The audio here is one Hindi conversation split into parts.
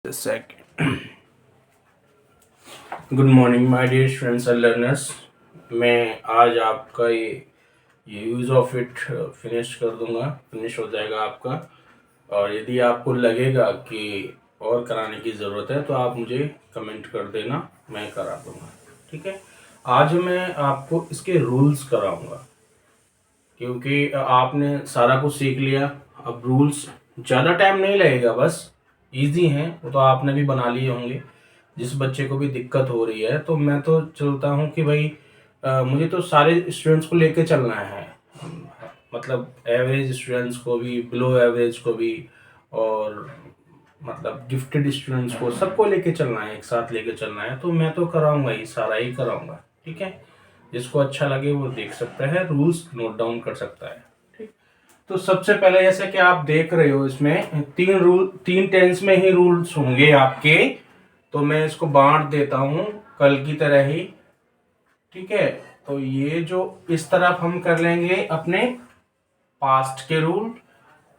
Second. Good morning my dear students and learners. मैं आज आपका ये यूज़ ऑफ इट फिनिश कर दूंगा, फिनिश हो जाएगा आपका। और यदि आपको लगेगा कि और कराने की ज़रूरत है तो आप मुझे कमेंट कर देना, मैं करा दूंगा। ठीक है, आज मैं आपको इसके रूल्स कराऊंगा क्योंकि आपने सारा कुछ सीख लिया। अब रूल्स ज़्यादा टाइम नहीं लगेगा, बस इजी हैं, वो तो आपने भी बना लिए होंगे। जिस बच्चे को भी दिक्कत हो रही है तो मैं तो चलता हूँ कि भाई मुझे तो सारे स्टूडेंट्स को लेके चलना है, मतलब एवरेज स्टूडेंट्स को भी, बिलो एवरेज को भी, और मतलब गिफ्टेड स्टूडेंट्स को, सबको लेके चलना है, एक साथ लेके चलना है। तो मैं तो कराऊंगा ही, सारा ही कराऊंगा। ठीक है, जिसको अच्छा लगे वो देख सकता है, रूल्स नोट डाउन कर सकता है। ठीक, तो सबसे पहले जैसे कि आप देख रहे हो इसमें तीन टेंस में ही रूल्स होंगे आपके, तो मैं इसको बांट देता हूं कल की तरह ही। ठीक है, तो ये जो इस तरफ हम कर लेंगे अपने पास्ट के रूल,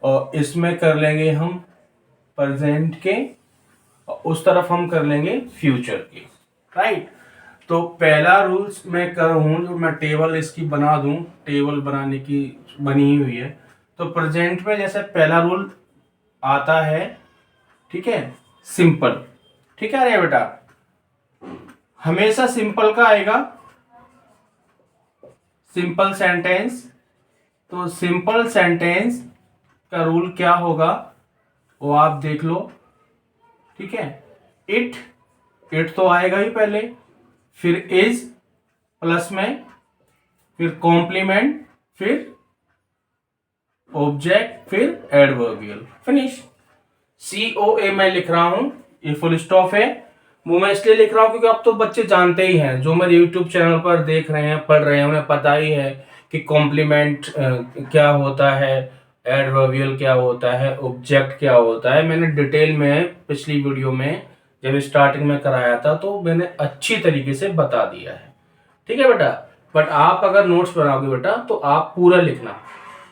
और इसमें कर लेंगे हम प्रेजेंट के, और उस तरफ हम कर लेंगे फ्यूचर के। राइट, तो पहला रूल्स मैं करूँ जो मैं टेबल इसकी बना दूं, टेबल बनाने की बनी हुई है। तो प्रेजेंट में जैसे पहला रूल आता है, ठीक है, सिंपल। ठीक है अरे बेटा, हमेशा सिंपल का आएगा, सिंपल सेंटेंस। तो सिंपल सेंटेंस का रूल क्या होगा वो आप देख लो। ठीक है, इट इट तो आएगा ही पहले, फिर इज प्लस में, फिर कॉम्प्लीमेंट, फिर ऑब्जेक्ट, फिर एडवर्बियल, फिनिश। COA मैं लिख रहा हूं, ये फुल स्टॉप है। वो मैं इसलिए लिख रहा हूं क्योंकि अब तो बच्चे जानते ही हैं, जो मेरे यूट्यूब चैनल पर देख रहे हैं, पढ़ रहे हैं, उन्हें पता ही है कि कॉम्प्लीमेंट क्या होता है, एडवर्बियल क्या होता है, ऑब्जेक्ट क्या होता है। मैंने डिटेल में पिछली वीडियो में जब स्टार्टिंग में कराया था तो मैंने अच्छी तरीके से बता दिया है। ठीक है बेटा, बट आप अगर नोट्स बनाओगे बेटा तो आप पूरा लिखना।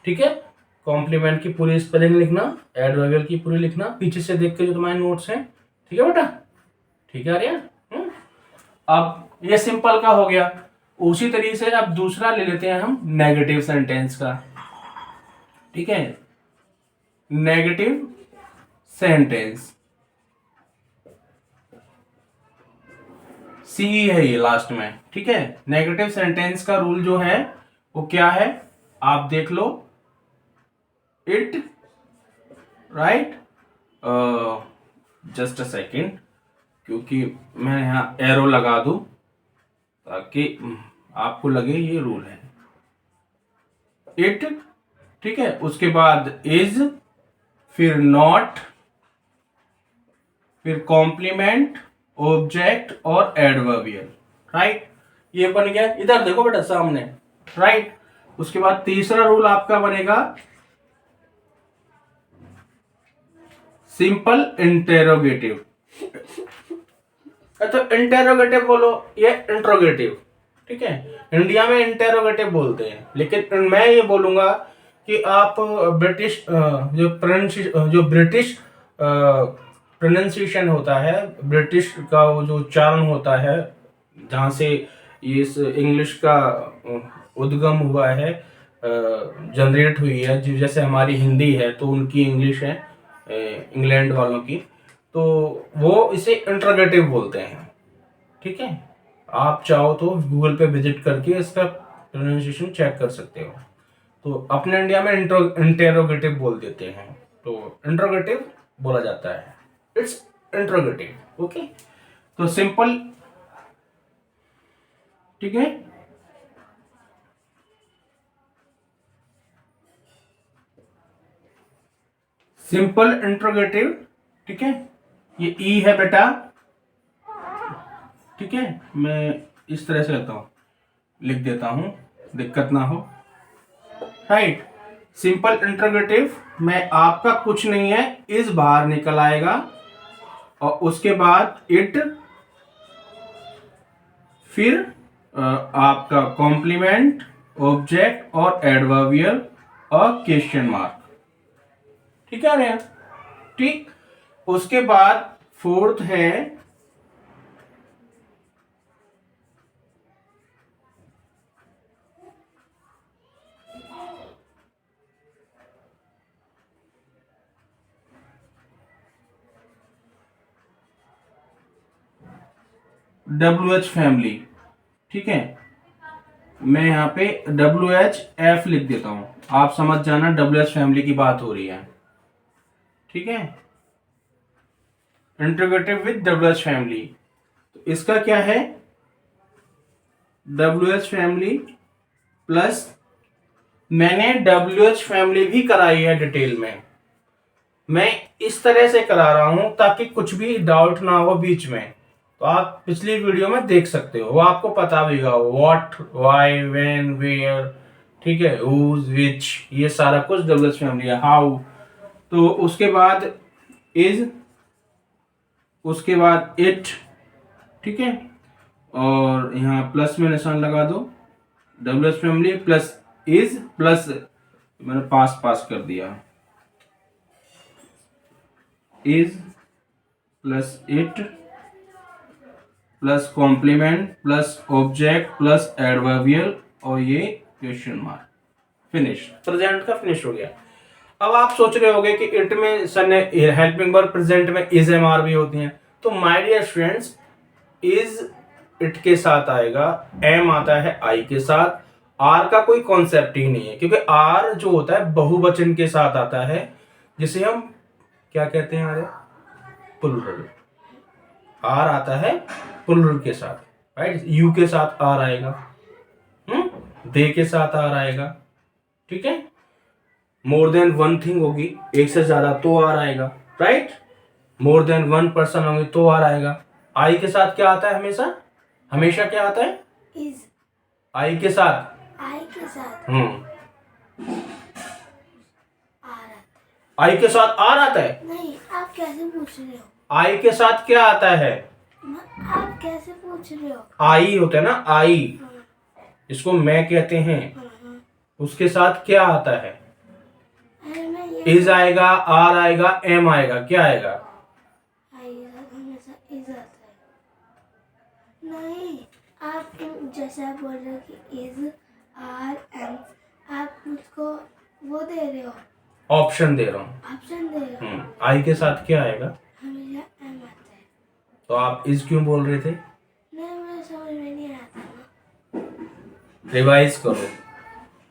ठीक है, कॉम्प्लीमेंट की पूरी स्पेलिंग लिखना, एडवर्बियल की पूरी लिखना, पीछे से देख के जो तुम्हारे नोट्स हैं। ठीक है बेटा, ठीक है आर्या। अब ये सिंपल का हो गया। उसी तरीके से अब दूसरा ले लेते हैं हम, नेगेटिव सेंटेंस का। ठीक है, नेगेटिव सेंटेंस, सी है ये लास्ट में। ठीक है, नेगेटिव सेंटेंस का रूल जो है वो क्या है, आप देख लो। It, right, just a second, क्योंकि मैं यहाँ एरो लगा दूं ताकि आपको लगे ये रूल है। इट, ठीक है, उसके बाद इज, फिर नॉट, फिर कॉम्प्लीमेंट, ऑब्जेक्ट और एडवर्बियल। राइट, ये बन गया। इधर देखो बेटा सामने। राइट, उसके बाद तीसरा रूल आपका बनेगा सिंपल इंटेरोगेटिव। तो इंटेरोगेटिव बोलो, ये इंट्रोगेटिव। ठीक है, इंडिया में इंटेरोगेटिव बोलते हैं, लेकिन मैं ये बोलूंगा कि आप ब्रिटिश जो ब्रिटिश प्रोनाउंसिएशन होता है, ब्रिटिश का वो जो उच्चारण होता है, जहाँ से ये इस इंग्लिश का उद्गम हुआ है, जनरेट हुई है, जैसे हमारी हिंदी है तो उनकी इंग्लिश है, इंग्लैंड वालों की, तो वो इसे इंट्रोगेटिव बोलते हैं। ठीक है, आप चाहो तो गूगल पे विजिट करके इसका प्रोनाउंसिएशन चेक कर सकते हो। तो अपने इंडिया में इंटेरोगेटिव बोल देते हैं, तो इंट्रोगेटिव बोला जाता है, इट्स इंट्रोगेटिव। ओके, तो सिंपल। ठीक है, सिंपल इंट्रोगेटिव। ठीक है, ये ई है बेटा। ठीक है, मैं इस तरह से लेता हूं, लिख देता हूं, दिक्कत ना हो। राइट, सिंपल इंट्रोगेटिव में आपका कुछ नहीं है, इस बाहर निकल आएगा, और उसके बाद इट, फिर आपका कॉम्प्लीमेंट, ऑब्जेक्ट और एडवर्बियल और क्वेश्चन मार्क। ठीक है रे, ठीक। उसके बाद फोर्थ है WH फैमिली। ठीक है, मैं यहाँ पे WHF लिख देता हूं, आप समझ जाना WH फैमिली की बात हो रही है। ठीक है, इंटीग्रेटेड विद WH फैमिली। तो इसका क्या है, WH फैमिली प्लस, मैंने WH फैमिली भी कराई है डिटेल में, मैं इस तरह से करा रहा हूं ताकि कुछ भी डाउट ना हो बीच में। तो आप पिछली वीडियो में देख सकते हो, वो आपको पता भी होगा, व्हाट, व्हाई, व्हेन, वेयर, ठीक है, हुज, विच, ये सारा कुछ WH फैमिली है। हाउ, तो उसके बाद इज, उसके बाद इट, ठीक है, और यहाँ प्लस में निशान लगा दो, WH family plus is plus, मैंने पास पास कर दिया, is plus it plus complement plus object plus adverbial और ये क्वेश्चन मार्क, फिनिश। प्रेजेंट का फिनिश हो गया। अब आप सोच रहे होंगे कि इट में सर ने हेल्पिंग वर्ब प्रेजेंट में इज एम आर भी होती हैं, तो my dear students, is it के साथ आएगा, एम आता है आई के साथ, आर का कोई कॉन्सेप्ट ही नहीं है, क्योंकि आर जो होता है बहुवचन के साथ आता है, जिसे हम क्या कहते हैं, प्लूरल। आर आता है प्लूरल के साथ, राइट, यू के साथ आर आएगा, दे के साथ आर आएगा, ठीक है, मोर देन वन थिंग होगी, एक से ज्यादा तो आर आएगा, right, more than one person होंगे तो आर आएगा। आई के साथ क्या आता है, हमेशा हमेशा क्या आता है, इज। आई के साथ, आई के साथ आई के साथ आर आता है। नहीं, आप कैसे पूछ रहे हो, आई के साथ क्या आता है, आप कैसे पूछ रहे हो, आई होता है ना, आई, इसको मैं कहते हैं, उसके साथ क्या आता है, अरे मैं ये इज आएगा, आर आएगा, एम आएगा, क्या आएगा, आई के साथ हमेशा इज आता है। नहीं, आप जैसे आप बोल रहे हो कि इज, आर, एम, आप मुझको वो दे रहे हो, ऑप्शन दे रहा हूँ, ऑप्शन दे रहे हो, आई के साथ क्या आएगा, हमेशा एम आता है। तो आप इज क्यों बोल रहे थे, नहीं, मुझे समझ में नहीं आता ना। रिवाइज करो,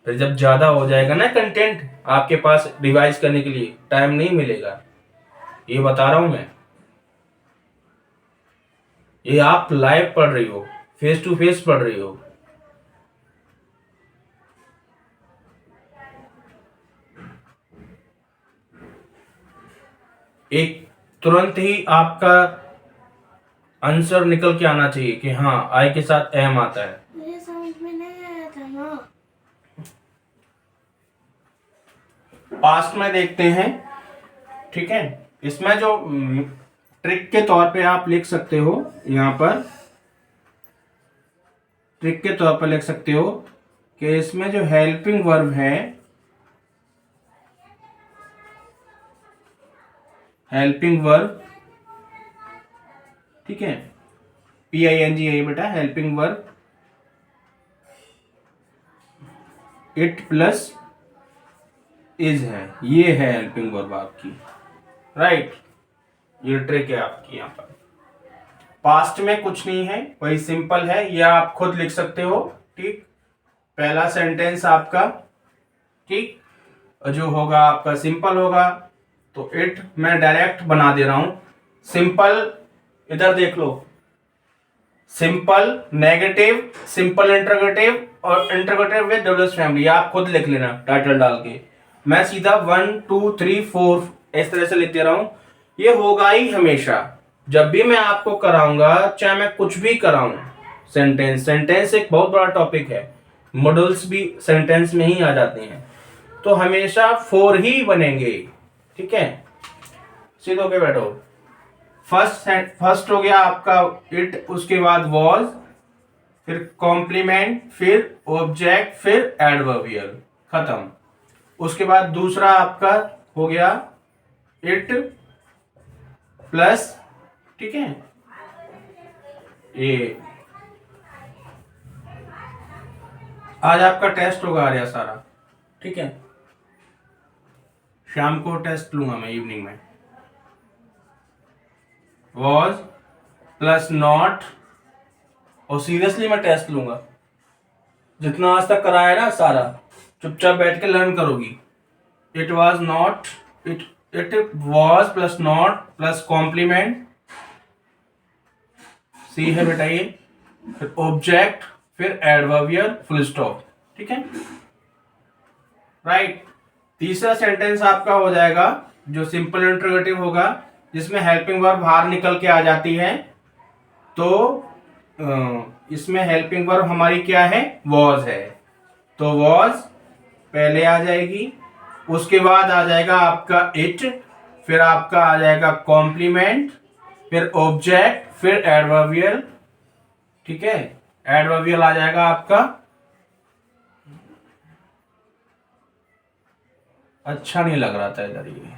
फिर जब ज्यादा हो जाएगा ना कंटेंट आपके पास, रिवाइज करने के लिए टाइम नहीं मिलेगा, ये बता रहा हूं मैं। ये आप लाइव पढ़ रही हो, फेस टू फेस पढ़ रही हो। एक तुरंत ही आपका आंसर निकल के आना चाहिए कि हाँ आई के साथ एम आता है। मुझे समझ में नहीं आया था ना। पास्ट में देखते हैं, ठीक है, इसमें जो ट्रिक के तौर पे आप लिख सकते हो, यहां पर ट्रिक के तौर पर लिख सकते हो कि इसमें जो हेल्पिंग वर्ब है, हेल्पिंग वर्ब, ठीक है, PING है बेटा, helping verb, it plus is है, ये है हेल्पिंग वर्ब आपकी, राइट, ये ट्रिक है आपकी। यहां पर पास्ट में कुछ नहीं है, वही सिंपल है, ये आप खुद लिख सकते हो, ठीक, पहला सेंटेंस आपका, ठीक, जो होगा आपका सिंपल होगा, तो इट मैं डायरेक्ट बना दे रहा हूं, सिंपल, इधर देख लो, सिंपल नेगेटिव, सिंपल इंटरोगेटिव और इंटरोगेटिव विद WH फैमिली, आप खुद लिख लेना टाइटल डाल के, मैं सीधा 1 2 3 4 इस तरह से लिख दे रहा हूं। ये होगा ही हमेशा, जब भी मैं आपको कराऊंगा, चाहे मैं कुछ भी कराऊं, सेंटेंस एक बहुत बड़ा टॉपिक है, मॉडल्स भी सेंटेंस में ही आ जाते हैं, तो हमेशा 4 ही बनेंगे, ठीक है, सीधे होके बैठो। फर्स्ट हो गया आपका इट, उसके बाद वॉज, फिर कॉम्प्लीमेंट, फिर ऑब्जेक्ट, फिर एडवर्बियल, खत्म। उसके बाद दूसरा आपका हो गया इट प्लस ठीक है। ये आज आपका टेस्ट होगा आर्या सारा, ठीक है। शाम को टेस्ट लूंगा मैं, इवनिंग में। वॉज प्लस नॉट, और सीरियसली मैं टेस्ट लूंगा। जितना आज तक कराया ना सारा, चुपचाप बैठ के लर्न करोगी। It was not, it was plus not plus complement, see है बेटा ये, फिर ऑब्जेक्ट, फिर एडवर्बियल, फुल स्टॉप, ठीक है, राइट। तीसरा सेंटेंस आपका हो जाएगा जो सिंपल इंटरोगेटिव होगा, जिसमें हेल्पिंग वर्ब बाहर निकल के आ जाती है। तो इसमें हेल्पिंग वर्ब हमारी क्या है, वॉज है। तो वॉज पहले आ जाएगी, उसके बाद आ जाएगा आपका इट, फिर आपका आ जाएगा कॉम्प्लीमेंट, फिर ऑब्जेक्ट, फिर एडवर्बियल, ठीक है। एडवर्बियल आ जाएगा आपका, अच्छा नहीं लग रहा था इधर ये,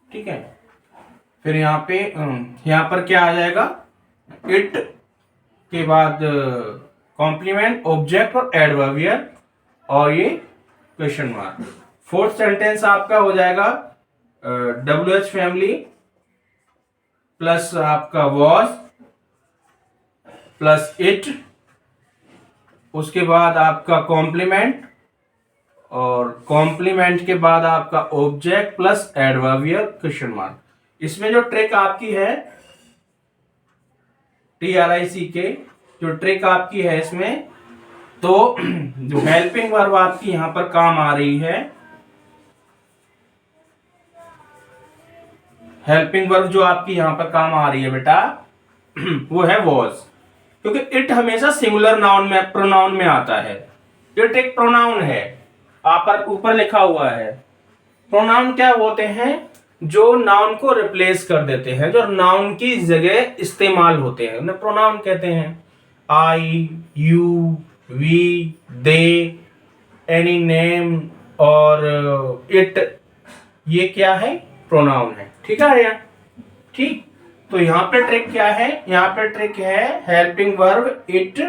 ठीक है। फिर यहाँ पर क्या आ जाएगा, इट के बाद कॉम्प्लीमेंट, ऑब्जेक्ट और एडवर्बियल, और ये क्वेश्चन मार्क। फोर्थ सेंटेंस आपका हो जाएगा WH फैमिली प्लस आपका वॉज प्लस इट, उसके बाद आपका कॉम्प्लीमेंट, और कॉम्प्लीमेंट के बाद आपका object plus adverbial question mark. इसमें जो ट्रिक आपकी है TRIC के, जो ट्रिक आपकी है इसमें, तो जो हेल्पिंग वर्ब आपकी यहां पर काम आ रही है, हेल्पिंग वर्ब जो आपकी यहां पर काम आ रही है बेटा, वो है वॉज। क्योंकि इट हमेशा सिंगुलर नाउन में, प्रोनाउन में आता है। इट एक प्रोनाउन है, आप पर ऊपर लिखा हुआ है। प्रोनाउन क्या होते हैं, जो नाउन को रिप्लेस कर देते हैं, जो नाउन की जगह इस्तेमाल होते हैं, उन्हें प्रोनाउन कहते हैं। I, you, we, they, any name और इट, ये क्या है, प्रोनाउन है, ठीक है यार, ठीक। तो यहाँ पे ट्रिक क्या है, यहाँ पे ट्रिक है helping verb it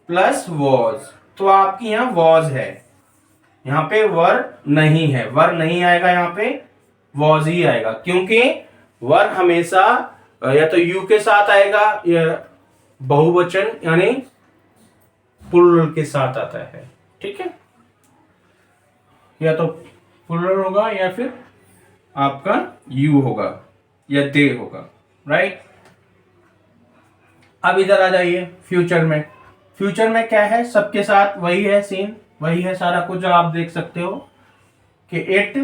plus was. तो आपकी यहाँ वॉज है, यहाँ पे वर नहीं है, वर नहीं आएगा, यहाँ पे वॉज ही आएगा। क्योंकि वर हमेशा या तो यू के साथ आएगा, या बहुवचन यानी प्लुरल के साथ आता है, ठीक है। या तो प्लुरल होगा या फिर आपका यू होगा या दे होगा, राइट। अब इधर आ जाइए फ्यूचर में। फ्यूचर में क्या है, सबके साथ वही है सीन, वही है सारा कुछ जो आप देख सकते हो कि इट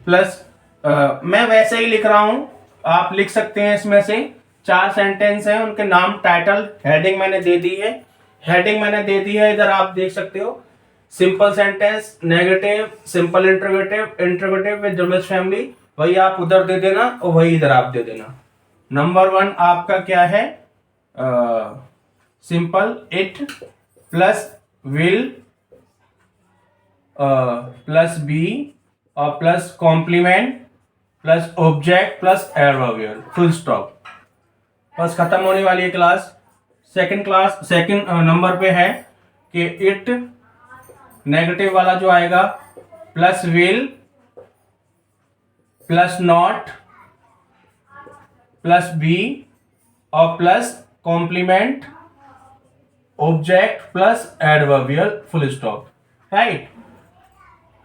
प्लस, मैं वैसे ही लिख रहा हूं, आप लिख सकते हैं। इसमें से 4 सेंटेंस हैं, उनके नाम, टाइटल, हेडिंग मैंने दे दी है, हेडिंग मैंने दे दी है, इधर आप देख सकते हो। Simple sentence, negative, simple interrogative, interrogative with WH family, वही आप उधर दे देना और वही इधर आप दे देना। नंबर 1 आपका क्या है, simple it plus will plus be और plus complement plus object plus adverbial, full stop. बस खत्म होने वाली है क्लास। सेकंड नंबर पे है कि इट, नेगेटिव वाला जो आएगा, plus will plus not plus be और plus complement, object plus adverbial, full stop, right.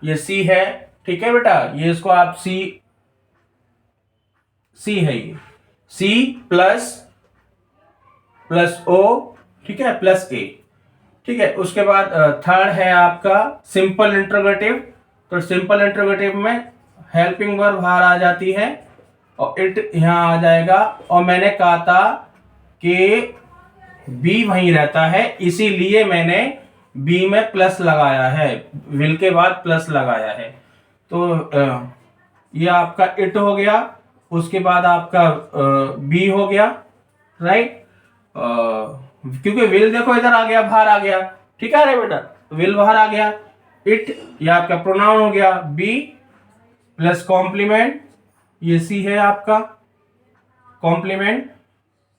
ये सी है, ठीक है बेटा, ये इसको आप सी है, ये सी प्लस ओ, ठीक है, प्लस ए, ठीक है। उसके बाद थर्ड है आपका सिंपल इंटरोगेटिव। तो सिंपल इंटरोगेटिव में हेल्पिंग वर्ब बाहर आ जाती है और इट यहां आ जाएगा, और मैंने कहा था कि बी वहीं रहता है, इसीलिए मैंने बी में प्लस लगाया है, विल के बाद प्लस लगाया है। तो ये आपका इट हो गया, उसके बाद आपका बी हो गया, राइट। क्योंकि विल देखो इधर आ गया, बाहर आ गया, ठीक है रे बेटा, विल बाहर आ गया। इट ये आपका प्रोनाउन हो गया, बी प्लस कॉम्प्लीमेंट ये सी है आपका complement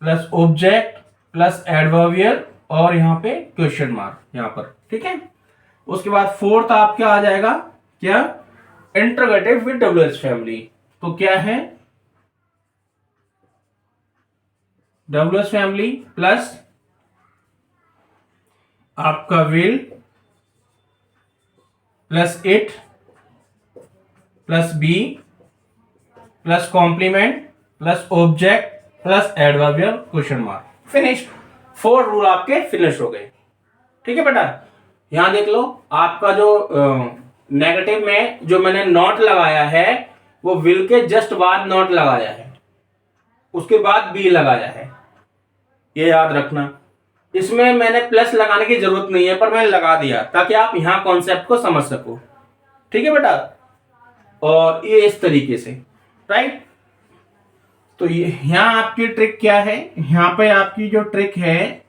plus object plus adverbial और यहाँ पे क्वेश्चन मार्क यहाँ पर, ठीक है। उसके बाद फोर्थ आपका आ जाएगा क्या, इंटरोगेटिव विद डब्ल्यूएच फैमिली। तो क्या है, डब्ल्यूएच फैमिली प्लस आपका will plus it plus be plus complement plus object plus adverbial question mark, finish. 4 rule आपके फिनिश हो गए, ठीक है बेटा। यहां देख लो, आपका जो नेगेटिव में जो मैंने नॉट लगाया है वो विल के जस्ट बाद नॉट लगाया है, उसके बाद बी लगाया है, ये याद रखना। इसमें मैंने प्लस लगाने की जरूरत नहीं है, पर मैंने लगा दिया ताकि आप यहां कॉन्सेप्ट को समझ सको, ठीक है बेटा। और ये इस तरीके से, राइट। तो ये यहां आपकी ट्रिक क्या है, यहां पे आपकी जो ट्रिक है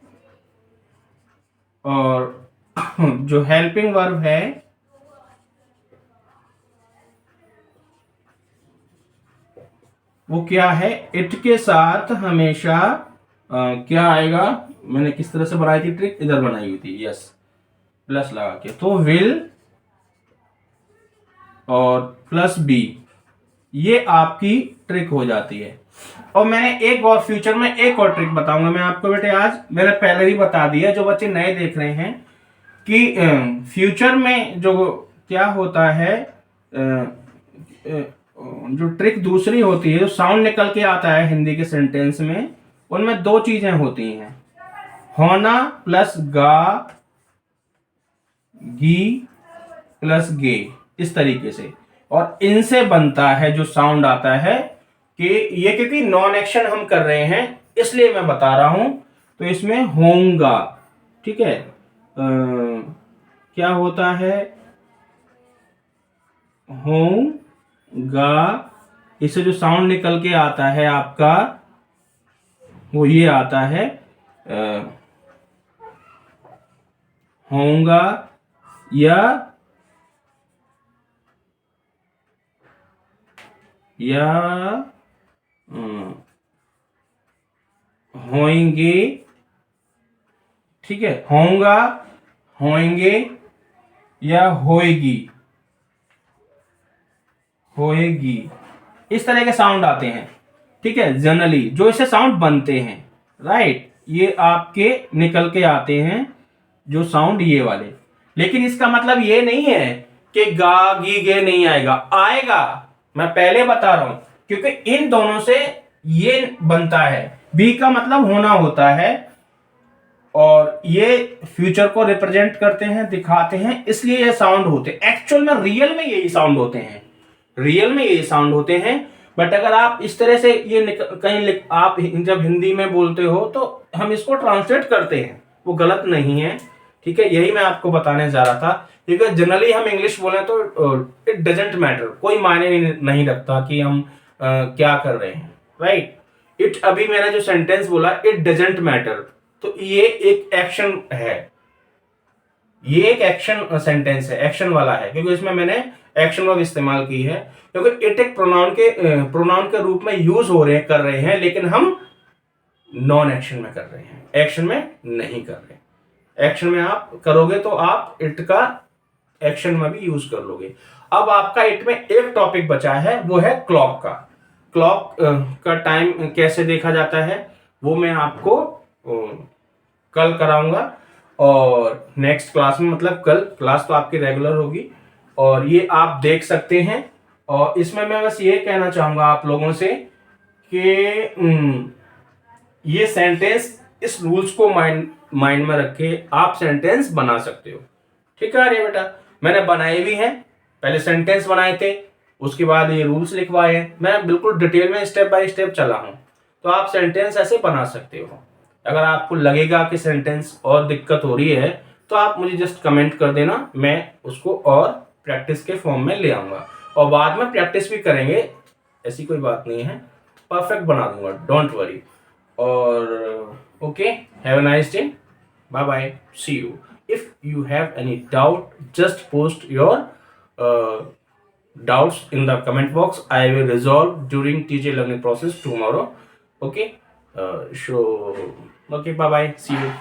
और जो हेल्पिंग वर्ब है वो क्या है, इट के साथ हमेशा क्या आएगा, मैंने किस तरह से बनाई थी ट्रिक, इधर बनाई हुई थी, यस, प्लस लगा के। तो विल और प्लस बी, ये आपकी ट्रिक हो जाती है। और मैंने एक और फ्यूचर में एक और ट्रिक बताऊंगा मैं आपको बेटे, आज मैंने पहले भी बता दिया, जो बच्चे नए देख रहे हैं कि फ्यूचर में जो क्या होता है, जो ट्रिक दूसरी होती है, जो साउंड निकल के आता है हिंदी के सेंटेंस में, उनमें 2 चीजें होती हैं, होना प्लस गा, गी प्लस गे, इस तरीके से। और इनसे बनता है जो साउंड आता है कि ये, क्योंकि नॉन एक्शन हम कर रहे हैं इसलिए मैं बता रहा हूं। तो इसमें होऊंगा, ठीक है, क्या होता है, होऊंगा, इससे जो साउंड निकल के आता है आपका वो ये आता है, होऊंगा या होएंगे, ठीक है, होऊंगा, होएंगे या होएगी, होएगी, इस तरह के साउंड आते हैं, ठीक है, जनरली जो इससे साउंड बनते हैं, राइट। ये आपके निकल के आते हैं जो साउंड ये वाले। लेकिन इसका मतलब ये नहीं है कि गा गी गे नहीं आएगा, आएगा, मैं पहले बता रहा हूं, क्योंकि इन दोनों से ये बनता है। बी का मतलब होना होता है और ये फ्यूचर को रिप्रेजेंट करते हैं, दिखाते हैं, इसलिए ये साउंड होते हैं। एक्चुअल में रियल में यही साउंड होते हैं, रियल में यही साउंड होते हैं। बट अगर आप इस तरह से ये कहीं आप जब हिंदी में बोलते हो तो हम इसको ट्रांसलेट करते हैं, वो गलत नहीं है, ठीक है। यही मैं आपको बताने जा रहा था, क्योंकि जनरली हम इंग्लिश बोले तो इट डजेंट मैटर, कोई मायने नहीं रखता कि हम क्या कर रहे हैं, राइट। इट, अभी मैंने जो सेंटेंस बोला इट डजेंट मैटर, तो ये एक एक्शन है, ये एक एक्शन सेंटेंस है, एक्शन वाला है, क्योंकि इसमें मैंने एक्शन वर्ब इस्तेमाल की है, क्योंकि इट एक प्रोनाउन के रूप में यूज हो रहे हैं, कर रहे हैं, लेकिन हम नॉन एक्शन में कर रहे हैं, एक्शन में नहीं कर रहे। एक्शन में आप करोगे तो आप इट का एक्शन में भी यूज कर लोगे। अब आपका इट में एक टॉपिक बचा है, वो है क्लॉक का। क्लॉक का टाइम कैसे देखा जाता है वो मैं आपको कल कराऊंगा, और नेक्स्ट क्लास में, मतलब कल क्लास तो आपकी रेगुलर होगी और ये आप देख सकते हैं। और इसमें मैं बस ये कहना चाहूंगा आप लोगों से कि ये सेंटेंस, इस रूल्स को माइंड में रख के आप सेंटेंस बना सकते हो, ठीक है। अरे बेटा, मैंने बनाए भी हैं, पहले सेंटेंस बनाए थे, उसके बाद ये रूल्स लिखवाए हैं, मैं बिल्कुल डिटेल में स्टेप बाय स्टेप चला हूं। तो आप सेंटेंस ऐसे बना सकते हो। अगर आपको लगेगा कि सेंटेंस और दिक्कत हो रही है तो आप मुझे जस्ट कमेंट कर देना, मैं उसको और प्रैक्टिस के फॉर्म में ले आऊंगा, और बाद में प्रैक्टिस भी करेंगे, ऐसी कोई बात नहीं है, परफेक्ट बना दूंगा, डोंट वरी। और okay, have a nice day, bye bye, see you. If you have any doubt, just post your doubts in the comment box. I will resolve during TJ learning process tomorrow. Okay. So okay, bye bye, see you.